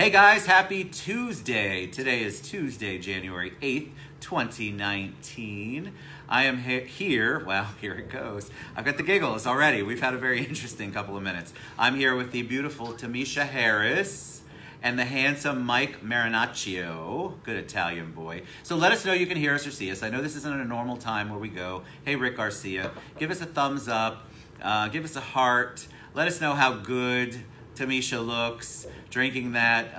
Hey guys, happy Tuesday. Today is Tuesday, January 8th, 2019. I am here, well, here it goes. I've got the giggles already. We've had a very interesting couple of minutes. I'm here with the beautiful Tymisha Harris and the handsome Mike Marinaccio. Good Italian boy. So let us know you can hear us or see us. I know this isn't a normal time where we go, hey Rick Garcia, give us a thumbs up, give us a heart, let us know how good Tymisha looks, drinking that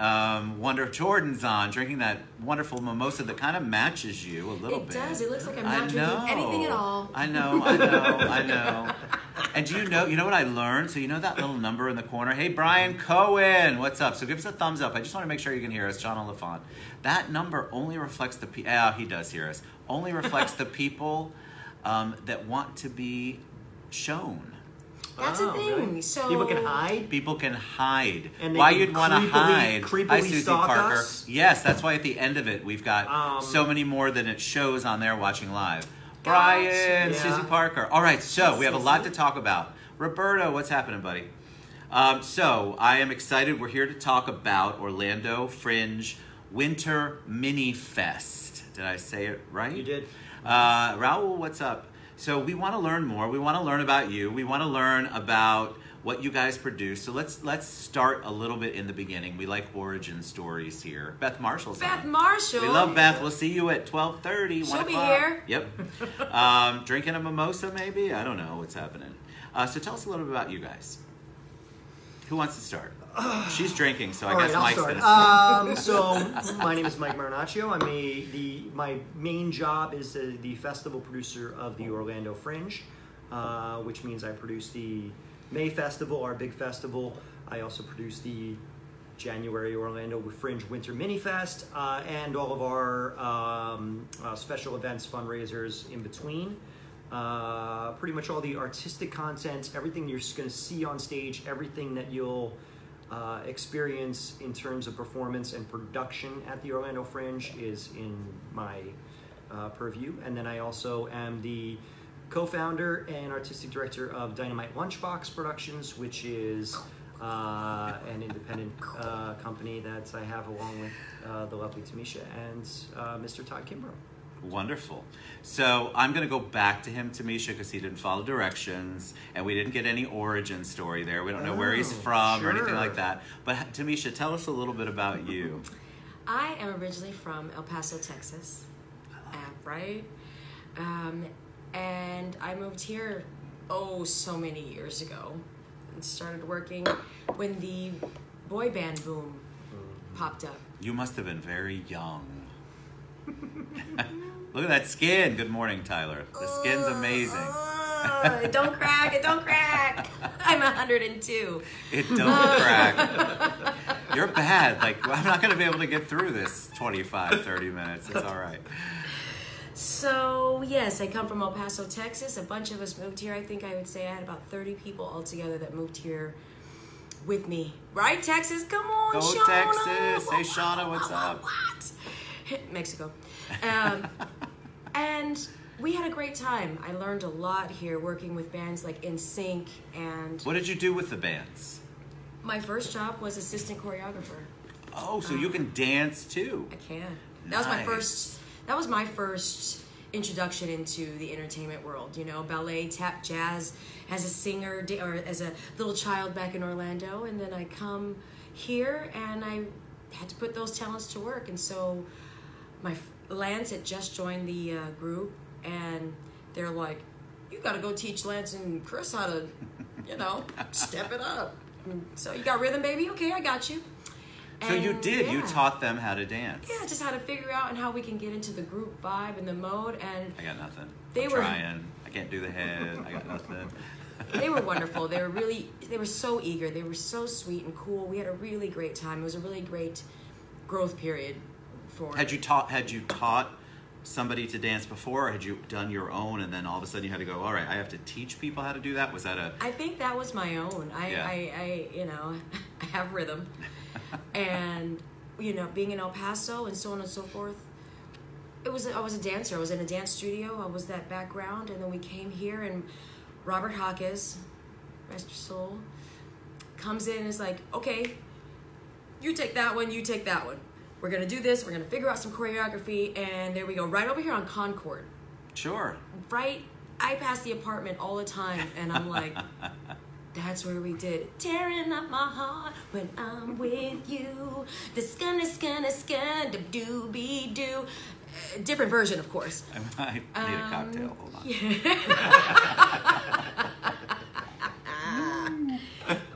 Jordan's on, drinking that wonderful mimosa that kind of matches you a little bit. It does. It looks like I'm not drinking anything at all. I know. And do you know what I learned? So you know that little number in the corner? Hey, Brian Cohen, what's up? So give us a thumbs up. I just want to make sure you can hear us, John Oliphant. That number only reflects the people, he does hear us, only reflects the people that want to be shown. That's a thing. Really? So people can hide. People can hide. And why you'd want to hide? Creepily Susie stalk Parker. us? Yes, that's why at the end of it we've got so many more than it shows on there watching live. Brian, Susie Parker. All right, so we have a lot to talk about. Roberto, what's happening, buddy? So I am excited. We're here to talk about Orlando Fringe Winter Mini Fest. Did I say it right? You did. Raul, what's up? So we want to learn more. We want to learn about you. We want to learn about what you guys produce. So let's start a little bit in the beginning. We like origin stories here. Beth Marshall's Beth on. Marshall. We love Beth. We'll see you at 12:30. She'll be here. Yep. Drinking a mimosa, maybe? I don't know what's happening. So tell us a little bit about you guys. Who wants to start? She's drinking, so I guess Mike's going to start. So my name is Mike Marinaccio. My main job is the festival producer of the Orlando Fringe, which means I produce the May Festival, our big festival. I also produce the January Orlando Fringe Winter Mini Fest, and all of our special events, fundraisers in between. Pretty much all the artistic content, everything you're going to see on stage, everything that you'll experience in terms of performance and production at the Orlando Fringe is in my purview. And then I also am the co-founder and artistic director of Dynamite Lunchbox Productions, which is an independent company that I have along with the lovely Tymisha and Mr. Todd Kimbrough. Wonderful. So I'm going to go back to him, Tymisha, because he didn't follow directions, and we didn't get any origin story there. We don't know where he's from or anything like that. But Tymisha, tell us a little bit about you. I am originally from El Paso, Texas. Right? And I moved here, so many years ago. And started working when the boy band boom popped up. You must have been very young. Look at that skin. Good morning, Tyler. The skin's amazing. It don't crack. It don't crack. I'm 102. It don't crack. You're bad. Like, I'm not going to be able to get through this 25, 30 minutes. It's all right. So, yes, I come from El Paso, Texas. A bunch of us moved here. I think I would say I had about 30 people altogether that moved here with me. Right, Texas? Come on, Go Shauna. Texas. Hey, Shauna, what's up? What? Mexico. And we had a great time. I learned a lot here working with bands like NSYNC and... What did you do with the bands? My first job was assistant choreographer. Oh, so you can dance too. I can. Nice. That was my first introduction into the entertainment world. You know, ballet, tap, jazz, as a singer or as a little child back in Orlando. And then I come here and I had to put those talents to work. And so Lance had just joined the group, and they're like, you got to go teach Lance and Chris how to, step it up. And so you got rhythm, baby? Okay, I got you. So you did. Yeah. You taught them how to dance. Yeah, just how to figure out and how we can get into the group vibe and the mode. And I got nothing. I'm trying. I can't do the head. I got nothing. They were wonderful. They were so eager. They were so sweet and cool. We had a really great time. It was a really great growth period for... Had you taught somebody to dance before, or had you done your own and then all of a sudden you had to go, all right, I have to teach people how to do that? Was that a... I think that was my own. I have rhythm. And, being in El Paso and so on and so forth, I was a dancer. I was in a dance studio. I was that background. And then we came here, and Robert Hawkes, rest your soul, comes in and is like, okay, you take that one, you take that one. We're gonna do this. We're gonna figure out some choreography, and there we go. Right over here on Concord. Sure. Right. I pass the apartment all the time, and I'm like, that's where we did it. Tearing up my heart when I'm with you. The dooby-doo. Different version, of course. I might need a cocktail. Hold on.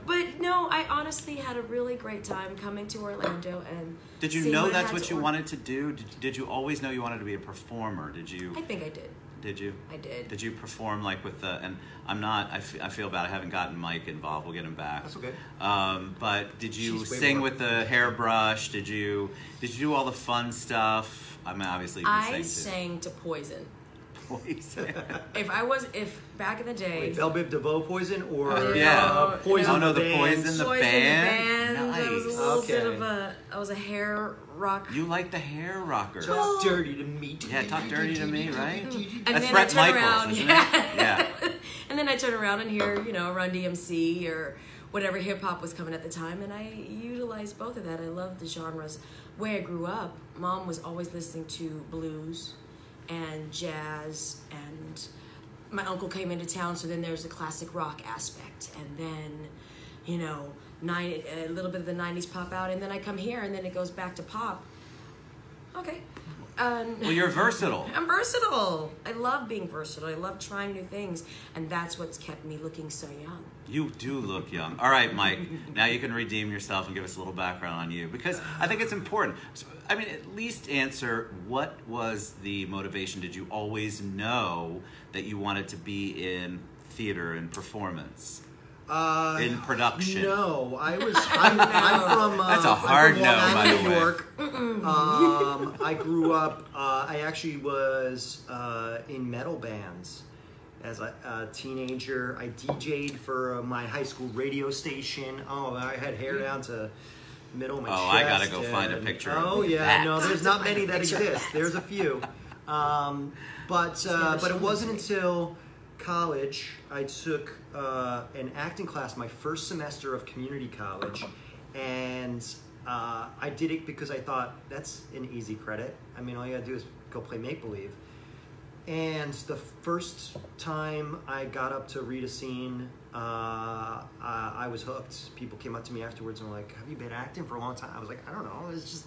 But no, I honestly had a really great time coming to Orlando and. Did you know that's what you wanted to do? Did you always know you wanted to be a performer? Did you? I think I did. Did you? I did. Did you perform like with the? And I'm not. I feel bad. I haven't gotten Mike involved. We'll get him back. That's okay. But did you sing with the hairbrush? Did you do all the fun stuff? I mean, obviously you can sing too. Sang to Poison. Poison. If back in the day. Wait, Belle Biv DeVoe Poison or Poison? Oh no, the Poison, the band. Nice. I was a little bit of I was a hair rock. You like the hair rocker. Talk dirty to me. Yeah, talk dirty to me, right? And That's then Bret I turn Michaels, around, isn't yeah. it? Yeah. And then I turn around and hear, Run DMC or whatever hip hop was coming at the time, and I utilized both of that. I love the genres. Where I grew up, Mom was always listening to blues and jazz, and my uncle came into town, so then there's the classic rock aspect, and then a little bit of the 90s pop out, and then I come here and then it goes back to pop. Okay. Well, you're versatile. I'm versatile. I love being versatile. I love trying new things, and that's what's kept me looking so young. You do look young. All right, Mike, now you can redeem yourself and give us a little background on you, because I think it's important. I mean, at least answer, what was the motivation? Did you always know that you wanted to be in theater and performance? In production? No, I'm from. That's a hard no, by the New way. York. I grew up. I actually was in metal bands as a teenager. I DJ'd for my high school radio station. Oh, I had hair down to the middle of my chest. I gotta go find a picture. Oh of yeah, that. no, there's not many that exist. There's a few, but it wasn't until college I took an acting class my first semester of community college, and I did it because I thought that's an easy credit. I mean, all you gotta do is go play make-believe. And the first time I got up to read a scene, I was hooked. People came up to me afterwards and were like, "Have you been acting for a long time?" I was like, "I don't know. It's just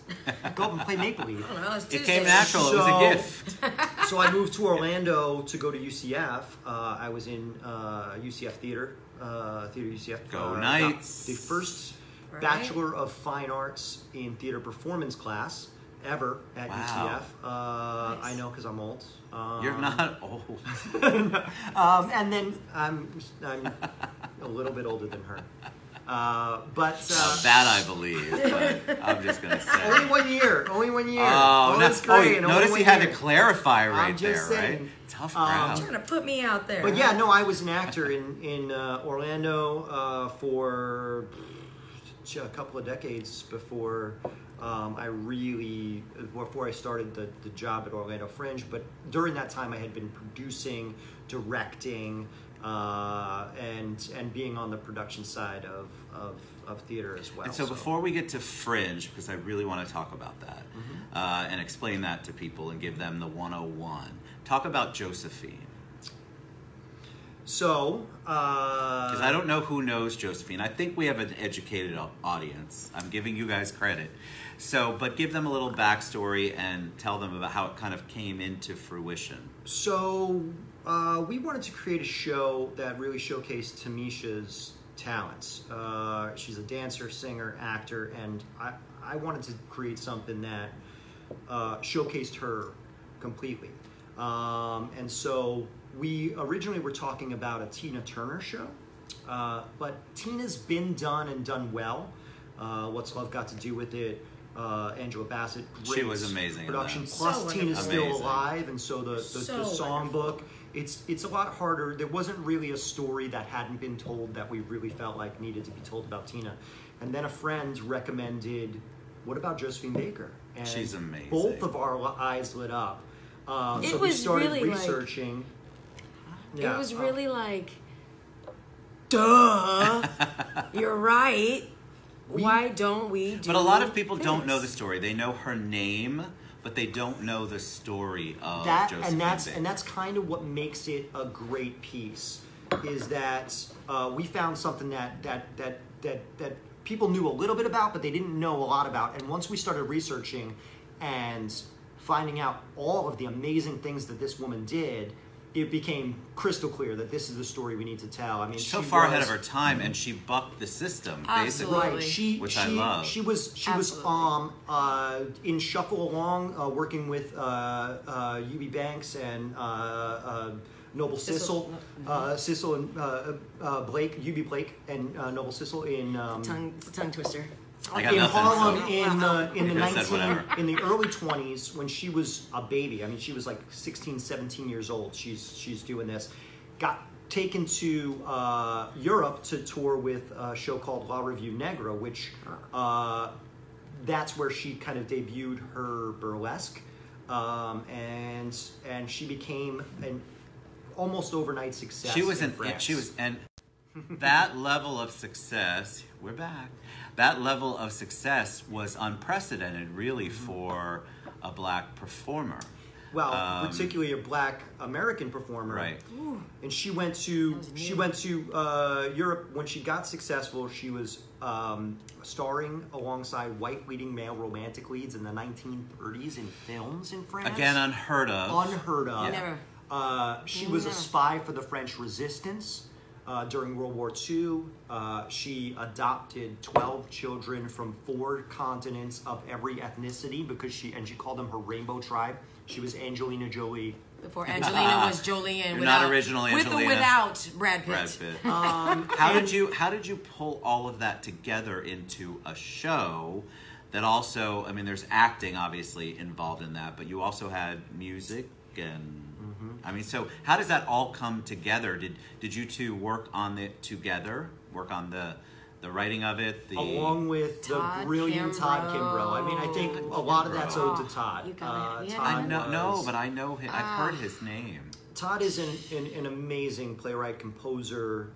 go up and play make-believe." I don't know, It came natural. It was a gift. So I moved to Orlando to go to UCF. I was in UCF Theater UCF. Go Knights. The first Bachelor of Fine Arts in Theater Performance class ever at UCF. Nice. I know because I'm old. You're not old. And then I'm a little bit older than her. But That I believe, but I'm just gonna say. only 1 year. Only 1 year. Oh, that's great. notice he had to clarify right I'm just there, saying. right? Tough crowd. You're trying to put me out there. But yeah, no, I was an actor in Orlando for a couple of decades before before I started the job at Orlando Fringe. But during that time, I had been producing, directing, and being on the production side of theater as well. And so before we get to Fringe, because I really want to talk about that, and explain that to people and give them the 101, talk about Josephine. So, because I don't know who knows Josephine. I think we have an educated audience. I'm giving you guys credit. So, but give them a little backstory and tell them about how it kind of came into fruition. So, we wanted to create a show that really showcased Tymisha's talents. She's a dancer, singer, actor, and I wanted to create something that showcased her completely. And so we originally were talking about a Tina Turner show, but Tina's been done and done well. What's Love Got to Do with It? Angela Bassett, great. She was amazing. Production. In that. Plus, So Tina's still amazing. alive, and so the songbook. It's a lot harder. There wasn't really a story that hadn't been told that we really felt like needed to be told about Tina. And then a friend recommended, what about Josephine Baker? And She's amazing. Both of our eyes lit up. So It we was started really researching. It was really like, duh, you're right. Why don't we do? But a lot of people don't this? know the story. They know her name, but they don't know the story of that, Josephine and that's kind of what makes it a great piece. Is that we found something that people knew a little bit about, but they didn't know a lot about. And once we started researching and finding out all of the amazing things that this woman did, it became crystal clear that this is the story we need to tell. I mean, so far ahead of her time, and she bucked the system, basically, Absolutely. which I love. She was in Shuffle Along, working with UB Banks and Noble Sissel, Sissel and Blake, UB Blake and Noble Sissel in tongue twister. I got in nothing, Harlem so. in the early 20s when she was a baby. I mean, she was like 16, 17 years old. She's doing this. Got taken to Europe to tour with a show called La Revue Negra, which that's where she kind of debuted her burlesque, and she became an almost overnight success. And that level of success, we're back. That level of success was unprecedented, really, for a black performer. Well, particularly a black American performer. Right. And she went to Europe when she got successful. She was starring alongside white leading male romantic leads in the 1930s in films in France. Again, unheard of. Unheard of. Never. She was a spy for the French Resistance. During World War II, she adopted 12 children from 4 continents of every ethnicity because she called them her rainbow tribe. She was Angelina Jolie. Before Angelina was Jolie and You're without, not original Angelina. with or without Brad Pitt. Brad Pitt. How did you pull all of that together into a show that also, I mean, there's acting obviously involved in that, but you also had music and I mean, so how does that all come together? Did you two work on it together? Work on the writing of it? Along with the brilliant Todd Kimbrough. I mean, I think a lot of that's owed to Todd. You got it. I know, but I know him. I've heard his name. Todd is an amazing playwright, composer,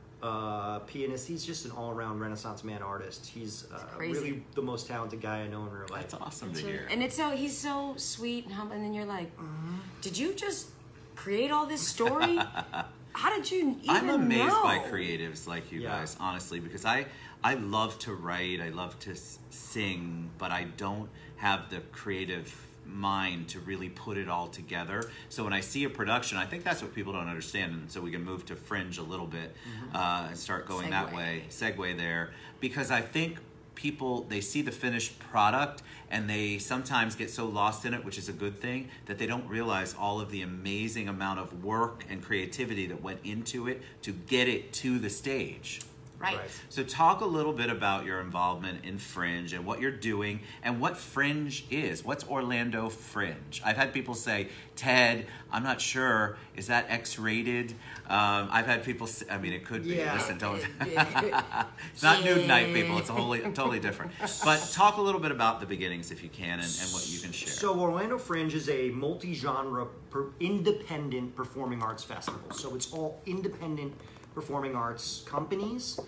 pianist. He's just an all-around Renaissance man artist. He's really the most talented guy I know in real life. That's awesome to hear. And he's so sweet and humble. And then you're like, did you just create all this story? How did you even I'm amazed know? by creatives like you guys, honestly, because I love to write, I love to sing, but I don't have the creative mind to really put it all together. So when I see a production, I think that's what people don't understand, and so we can move to Fringe a little bit and start going that way, segue there, because I think people, they see the finished product and they sometimes get so lost in it, which is a good thing, that they don't realize all of the amazing amount of work and creativity that went into it to get it to the stage. Right. So talk a little bit about your involvement in Fringe and what you're doing and what Fringe is. What's Orlando Fringe? I've had people say, Ted, I'm not sure, is that X-rated? I've had people say, I mean, it could be. Yeah. Listen, don't. It's not nude night, people. It's totally different. But talk a little bit about the beginnings, if you can, and what you can share. So Orlando Fringe is a multi-genre, independent performing arts festival. So it's all independent performing arts companies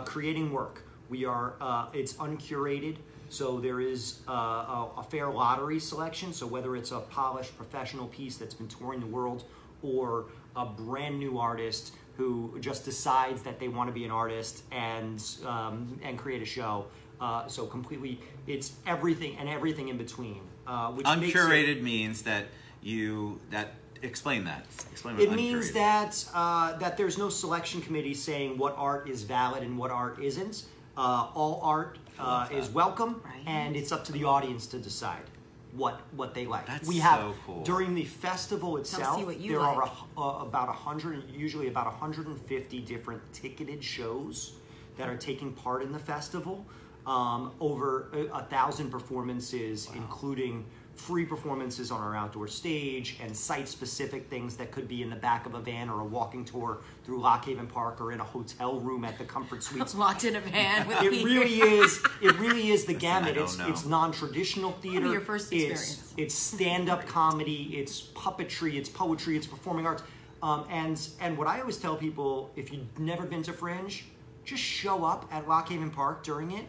creating work. We are, it's uncurated, so there is a fair lottery selection. So whether it's a polished professional piece that's been touring the world or a brand new artist who just decides that they want to be an artist and create a show. So completely, it's everything and everything in between. Which uncurated means that explain that. Explain what it means that there's no selection committee saying what art is valid and what art isn't. All art is welcome, and it's up to the audience to decide what they like. That's we have so cool. During the festival itself, there like. are about 100, usually about 150 different ticketed shows that are taking part in the festival. Over 1,000 performances, including free performances on our outdoor stage and site-specific things that could be in the back of a van or a walking tour through Lock Haven Park or in a hotel room at the Comfort Suites. Locked in a van with It really is the gamut. It's non-traditional theater. Your first experience. It's stand-up comedy. It's puppetry. It's poetry. It's performing arts. And what I always tell people, if you've never been to Fringe, just show up at Lock Haven Park during it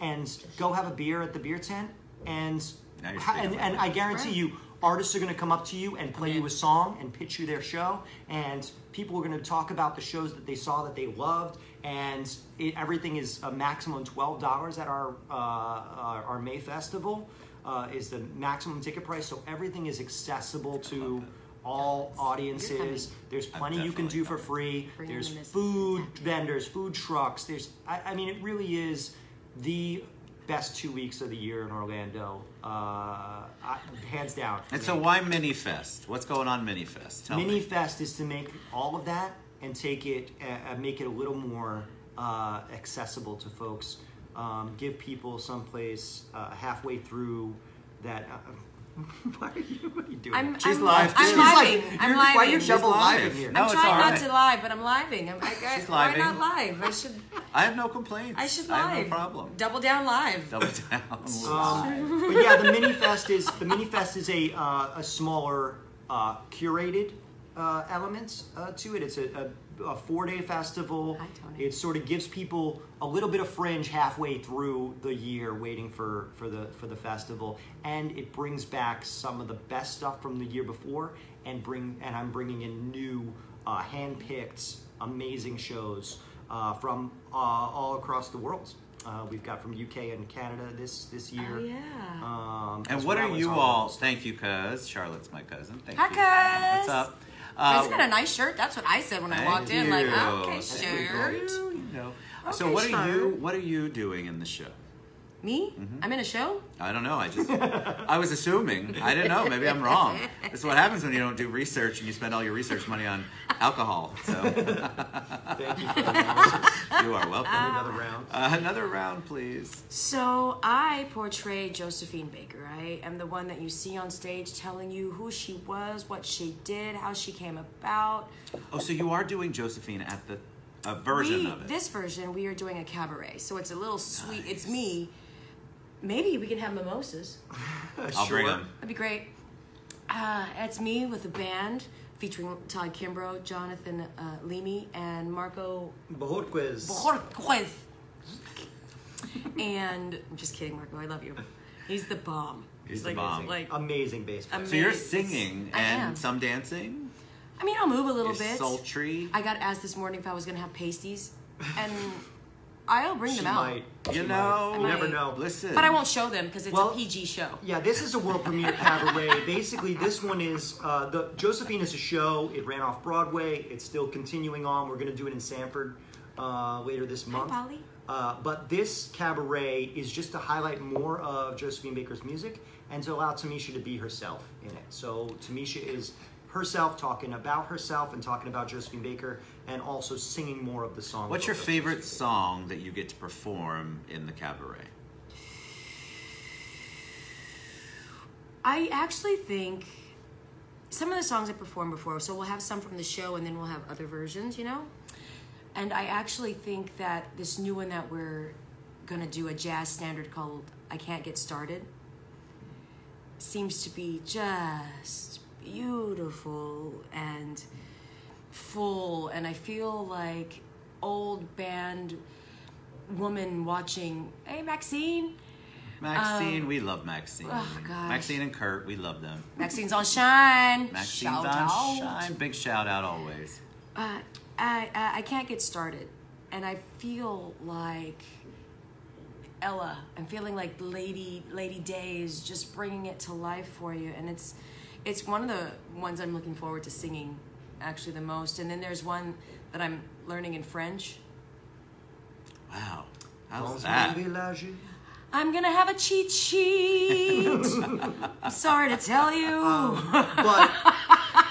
and go have a beer at the beer tent, and Now you're speaking and I guarantee Right. you, artists are going to come up to you and play you a song and pitch you their show, and people are going to talk about the shows that they saw that they loved, and everything is a maximum $12 at our May festival is the maximum ticket price, so everything is accessible to all audiences. There's plenty you can do for free. There's food vendors, food trucks. I mean, it really is the best 2 weeks of the year in Orlando, hands down. And so why Mini Fest? What's going on Mini Fest? Tell Mini me. Fest is to make all of that and take it, make it a little more accessible to folks. Give people someplace halfway through that. What are you doing? She's live, I'm too. living. I'm living. Why are you double live. live here? No, I'm it's trying all not right. to lie, but I'm living. She's Why living. not live? I have no complaints. I should I live. have no problem. Double down live. Double down. But yeah, the Mini Fest is a smaller curated elements to it. It's a 4-day festival. Hi, Tony. It sort of gives people a little bit of Fringe halfway through the year, waiting for the festival, and it brings back some of the best stuff from the year before, and I'm bringing in new hand-picked amazing shows from all across the world. We've got from UK and Canada this year. Oh, yeah. And as what well are as you our all? locals. Thank you, cuz. Charlotte's my cousin. Thank Hi, you. cuz. What's up? Isn't that a nice shirt? That's what I said when I walked in. Like, oh, okay, shirt. You know. So Okay, what are you doing in the show? Me? I'm in a show? I don't know. I was assuming. I didn't know. Maybe I'm wrong. This is what happens when you don't do research and you spend all your research money on alcohol. So Thank you for the analysis. you are welcome. Another round. Another round, please. So I portray Josephine Baker. I am the one that you see on stage telling you who she was, what she did, how she came about. Oh, so you are doing Josephine at a version of it. This version, we are doing a cabaret. So it's a little sweet. It's me. Maybe we can have mimosas. I'll bring them. That'd be great. It's me with a band featuring Todd Kimbrough, Jonathan Leamy, and Marco Bojorquez. Bojorquez. And I'm just kidding, Marco. I love you. He's the bomb. He's the bomb. Like, Amazing bass player. So you're amazing. singing I am. and some dancing. I mean, I'll move a little You're bit. sultry. I got asked this morning if I was going to have pasties, and I'll bring She them out. might. You She know, might. You never might. know. Listen. But I won't show them because it's Well, a PG show. Yeah, this is a world premiere cabaret. Basically, this one is the Josephine is a show. It ran off Broadway. It's still continuing on. We're going to do it in Sanford later this month. Polly. But this cabaret is just to highlight more of Josephine Baker's music and to allow Tymisha to be herself in it. So Tymisha is herself, talking about herself and talking about Josephine Baker, and also singing more of the song. What's your favorite song that you get to perform in the cabaret? I actually think some of the songs I performed before, so we'll have some from the show and then we'll have other versions, you know? And I actually think that this new one that we're gonna do, a jazz standard called I Can't Get Started, seems to be just beautiful and full, and I feel like old band woman watching, hey Maxine, Maxine, we love Maxine. oh, gosh. Maxine and Kurt, we love them. Maxine's on Shine. Maxine's Shout on out. Shine. Big shout out always. I can't get started, and I feel like Ella. I'm feeling like Lady Day is just bringing it to life for you, and it's one of the ones I'm looking forward to singing actually the most. And then there's one that I'm learning in French. Wow. How's that? I'm gonna have a cheat sheet. I'm sorry to tell you.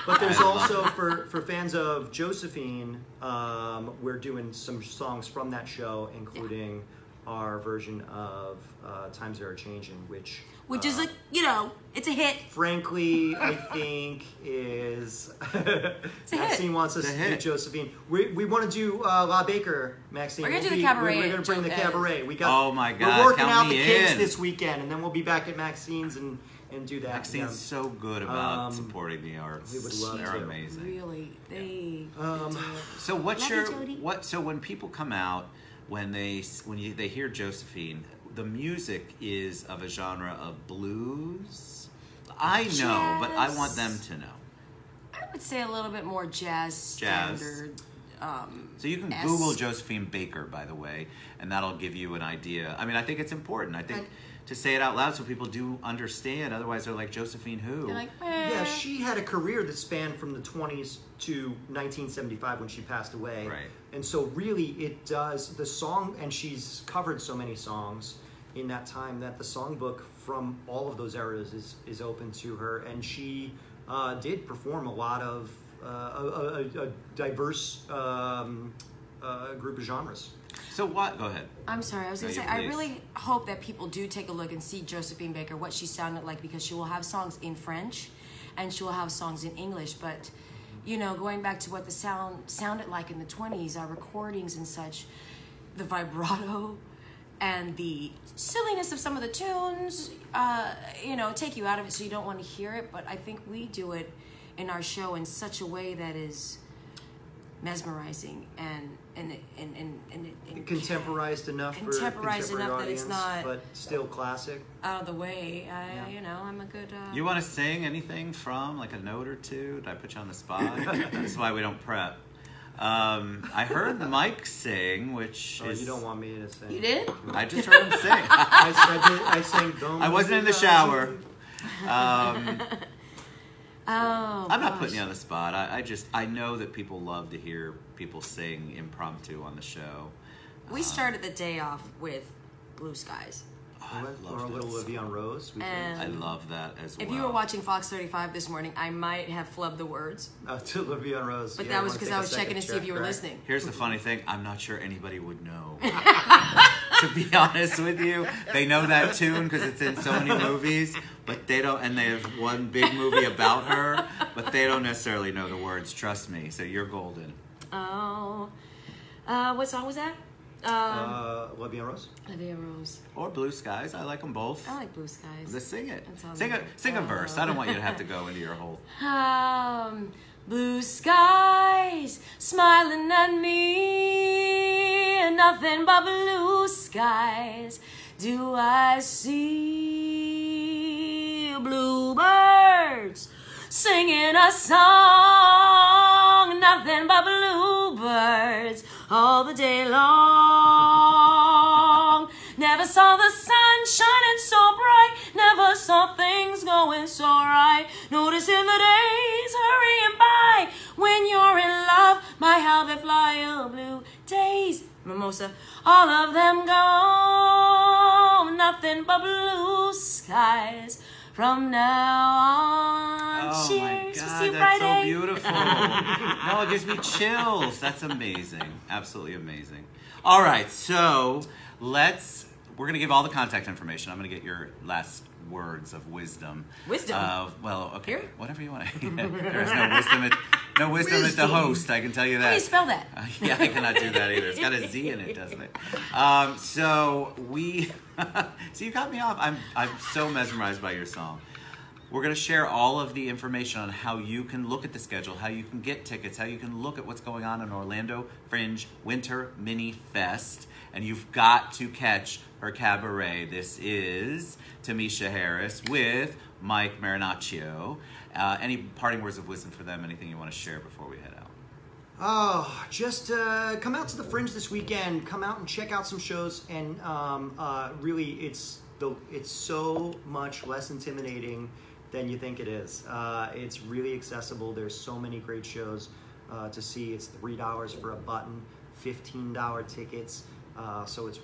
But there's also for fans of Josephine, we're doing some songs from that show, including our version of Times Are Changing, which is a, it's a hit. frankly I think is It's a hit. Maxine wants us It's a to do hit. Josephine. We want to do La Baker, Maxine. We're gonna do the cabaret We're gonna bring the cabaret. We got. Oh my God, We're working count out the me kinks in. this weekend, and then we'll be back at Maxine's and do that. Maxine's Yeah. so good about supporting the arts. we would love They're to. amazing. Really, they. So what's Love your you, Jody. what? So when people come out, they hear Josephine, the music is of a genre of blues. I know, but I want them to know. I would say a little bit more jazz standard. So you can Google Josephine Baker, by the way, and that'll give you an idea. I mean, I think it's important. I think to say it out loud so people do understand. Otherwise, they're like, Josephine who? They're like, Yeah, she had a career that spanned from the 20s to 1975 when she passed away. Right. And so really it does, the song, and she's covered so many songs in that time that the songbook from all of those eras is open to her. And she did perform a lot of a diverse group of genres. So what? Go ahead. I'm sorry, I was going to say, please. I really hope that people do take a look and see Josephine Baker, what she sounded like, because she will have songs in French and she will have songs in English. But, you know, going back to what the sound sounded like in the 20s, our recordings and such, the vibrato and the silliness of some of the tunes, you know, take you out of it so you don't want to hear it. But I think we do it in our show in such a way that is mesmerizing and Contemporized enough for a contemporary that audience, it's not but still classic. out of the way. You know, I'm a good. You want to sing anything from, like a note or two? Did I put you on the spot? This is why we don't prep. I heard Mike sing, which is... You don't want me to sing. You did? I just heard him sing. I sang Don't I wasn't in the shower. I'm not putting you on the spot. I know that people love to hear people sing impromptu on the show. We started the day off with Blue Skies. Or a little Olivia Rose. I love that as well. If you were watching Fox 35 this morning, I might have flubbed the words. To Olivia Rose. But that was because I was checking to see if you were listening. Here's the funny thing. I'm not sure anybody would know. To be honest with you. They know that tune because it's in so many movies, but they don't, and they have one big movie about her, but they don't necessarily know the words. Trust me. So you're golden. Oh. What song was that? Olivia Rose. Olivia Rose. Or Blue Skies. I like them both. I like Blue Skies. Let's sing it. That sounds Sing a good. verse. I don't want you to have to go into your whole... Blue skies smiling at me, and nothing but blue skies do I see. Bluebirds singing a song, nothing but bluebirds all the day long. Never saw the sun shining so bright, never saw things going so right. Noticing the days hurrying by, when you're in love, my how they fly. Oh, blue days, mimosa, all of them gone, nothing but blue skies from now on. Oh Cheers. my We'll see God, you that's Friday. so beautiful. No, it gives me chills. That's amazing. Absolutely amazing. All right, so we're going to give all the contact information. I'm going to get your last words of wisdom. Wisdom? Well, okay, Here? whatever you want to. There's no wisdom at the host, I can tell you that. How do you spell that? Yeah, I cannot do that either. It's got a Z in it, doesn't it? So you got me off. I'm so mesmerized by your song. We're going to share all of the information on how you can look at the schedule, how you can get tickets, how you can look at what's going on in Orlando Fringe Winter Mini Fest. And you've got to catch her cabaret. This is Tymisha Harris with Mike Marinaccio. Any parting words of wisdom for them? Anything you want to share before we head out? Oh, just come out to the Fringe this weekend. Come out and check out some shows. And really, it's so much less intimidating than you think it is. It's really accessible. There's so many great shows to see. It's $3 for a button, $15 tickets. So it's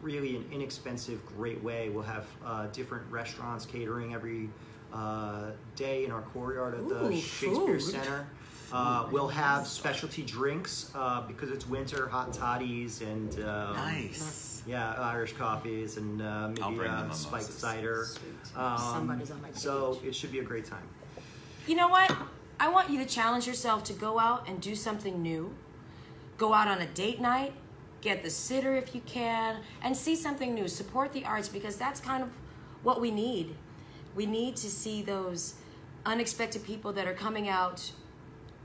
really an inexpensive, great way. We'll have different restaurants catering every day in our courtyard at the Shakespeare food. Center. We'll have specialty drinks because it's winter, hot toddies and Nice. yeah, Irish coffees and I'll maybe bring the spiked mimosas. cider. Somebody's on my So page. it should be a great time. You know what? I want you to challenge yourself to go out and do something new. Go out on a date night, get the sitter if you can, and see something new. Support the arts because that's kind of what we need. We need to see those unexpected people that are coming out.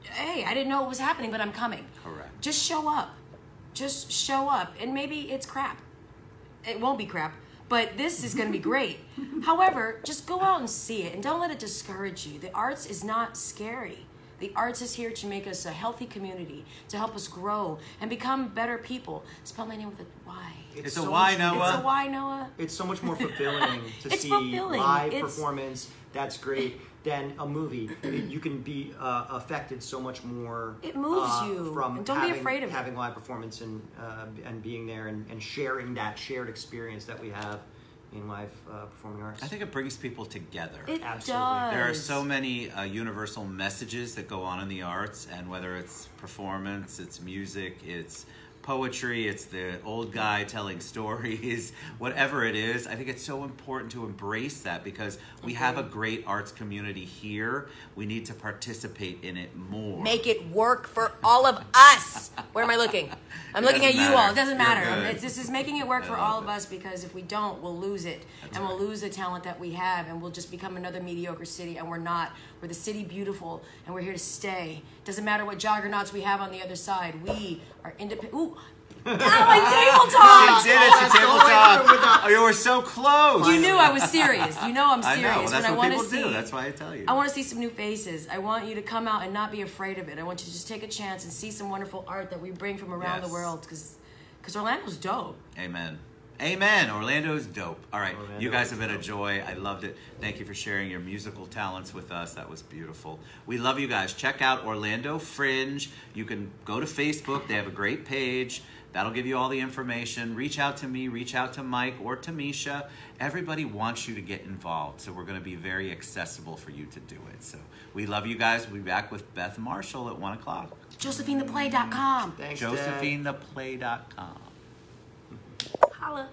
Hey, I didn't know it was happening, but I'm coming. Correct. Just show up. Just show up. And maybe it's crap. It won't be crap, but this is going to be great. However, just go out and see it and don't let it discourage you. The arts is not scary. The arts is here to make us a healthy community, to help us grow and become better people. Spell my name with a Y. It's a Y, Noah. It's a Y, Noah. It's so much more fulfilling to It's see fulfilling. live performance. That's great. Than a movie. You can be affected so much more. It moves you. From And don't be afraid of it. having live performance and being there and sharing that shared experience that we have in live performing arts. I think it brings people together. It Absolutely. does. There are so many universal messages that go on in the arts, and whether it's performance, it's music, it's poetry, it's the old guy telling stories, whatever it is, I think it's so important to embrace that because we have a great arts community here. We need to participate in it more. Make it work for all of us. Where am I looking? I'm looking at you all. It doesn't matter. This is making it work for all of us because if we don't, we'll lose it. And we'll lose the talent that we have and we'll just become another mediocre city and we're not. We're the city beautiful and we're here to stay. Doesn't matter what juggernauts we have on the other side. We are independent. Ooh. Ow, my table talk! You did it, the table talk. Oh, you were so close. You knew I was serious. You know I'm serious. I know. That's when what I people see, do. That's why I tell you. I want to see some new faces. I want you to come out and not be afraid of it. I want you to just take a chance and see some wonderful art that we bring from around the world because Orlando's dope. Amen. Amen. Orlando's dope. All right. Orlando You guys have been a joy. I loved it. Thank you for sharing your musical talents with us. That was beautiful. We love you guys. Check out Orlando Fringe. You can go to Facebook. They have a great page. That'll give you all the information. Reach out to me. Reach out to Mike or Tymisha. Everybody wants you to get involved. So we're going to be very accessible for you to do it. So we love you guys. We'll be back with Beth Marshall at 1 o'clock. JosephineThePlay.com. Thanks, JosephineThePlay.com. Holla.